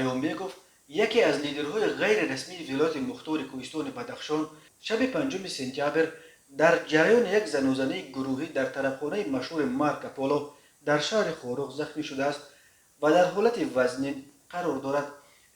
ایومبیکوف یکی از لیدرهای غیر رسمی ولایت مختار کوهستان بدخشان شب 5 سپتامبر در جریان یک زنوزنی گروهی در طرفخانه مشهور مارک پولو در شهر خوروغ زخمی شده است و در حالت وزنین قرار دارد.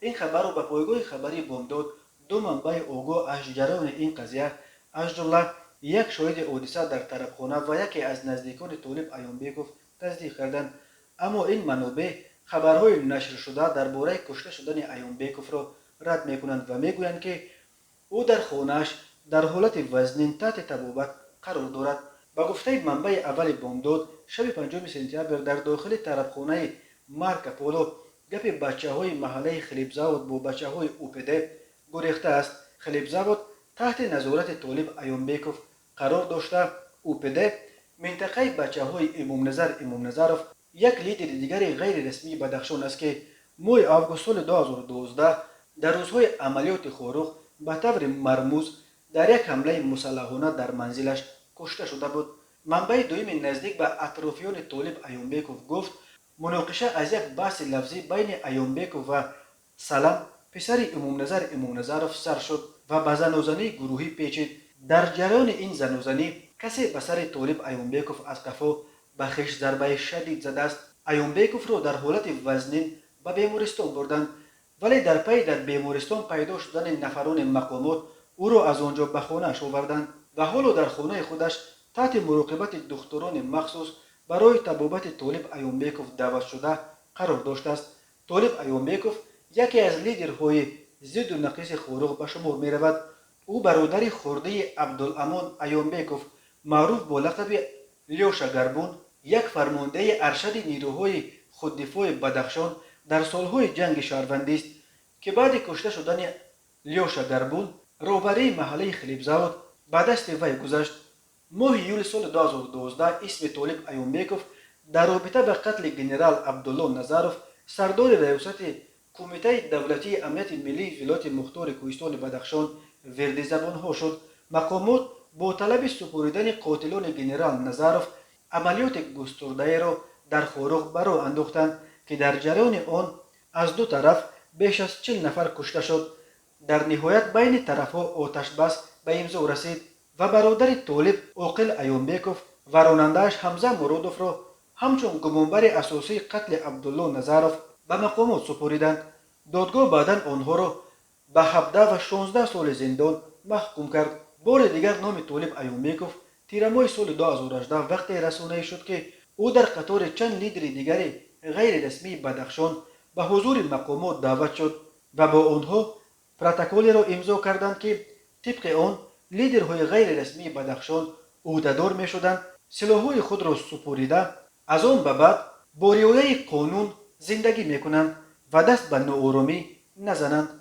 این خبر را به پایگاه خبری بامداد دو منبع آگاه از جریان این قضیه از جمله یک شاهد حادثه در طرفخانه و یکی از نزدیکان طالب ایومبیکوف تصدیق کردند. اما این منابع خبرهای نشر شده درباره کشته شدن ایومبیکوف را رد میکنند و میگویند که او در خانه‌اش در حالت وزنین تحت طبابت قرار دارد. با گفته منبع اول بامداد شب 5 سپتامبر در داخل طرفخانه مارک پولو گپ بچه‌های محله خلیبزاود با بچه‌های اوپده گریخته است. خلیبزاود تحت نظارت طالب ایومبیکوف قرار داشته. اوپده منطقه بچه‌های امام نظرов یک لیدر دیگر غیر رسمی بدخشان است که ماه آگوست سال 2012 در روزهای عملیات خوروغ به طور مرموز در یک حمله مسلحانه در منزلش کشته شده بود. منبع دوم نزدیک به اطرافیان طالب ایومبیکوف گفت مناقشه از یک بحث لفظی بین ایومبیکوف و سلام پسر امام نظرов سر شد و به زنوزنی گروهی پیچید. در جریان این زنوزنی کسی به سر طالب ایومبیکوف از قفا به خیش ضربه شدید زده است. ایومبیکوف را در حالت وزنین به بیمارستان بردند ولی در پی در بیمارستان پیدا شدن نفران مقامات او را از آنجا به خانه‌اش آوردند و حالا در خانه خودش تحت مراقبت دکتران مخصوص برای طبابت طالب ایومبیکوف دعوت شده قرار داشته است. طالب ایومبیکوف یکی از لیدرهای ضد و نقیص خوروغ به شمار می رود. او برادر خرده عبدالامان ایومبیکوف معروف با لقب لیوشا گربون یک فرمانده ارشد نیروهای خوددفاع بدخشان در سالهای جنگ شهروندی است که بعد کشته شدن لیوشا گربون رهبری محله خلیبزاود به دست وی گذشت. ماه یولی سال 2012 اسم طالب ایومبیکوف در رابطه به قتل گنرال عبدالله نظرов سردار ریاست کمیته دولتی امنیت ملی ولایت مختار کوهستان بدخشان ورد زبانها شد. مقامات با طلب سپردن قاتلان گنرال نظرов عملیات گسترده را در خوروغ به راه انداختند که در جریان آن از دو طرف بیش از 40 نفر کشته شد. در نهایت بین طرفها آتش بس به امضا رسید و برادر طالب عاقل ایومبیکوف و راننده‌اش حمزه مرادوف را همچون گمانبر اساسی قتل عبدالله نظرов به مقامات سپردند. دادگاه بعدا آنها را به 17 و 16 سال زندان محکوم کرد. بار دیگر نام طالب ایومبیکوف تیر ماه سال 2018 وقتی رسانه‌ای شد که او در قطار چند لیدر دیگر غیر رسمی بدخشان به حضور مقامات دعوت شد و با آنها پروتکلی را امضا کردند که طبق آن لیدرهای غیر رسمی بدخشان عهدهدار می شدند سلاح‌های خود را سپریده از آن به بعد با رعایت قانون زندگی می کنند و دست به ناآرامی نزنند.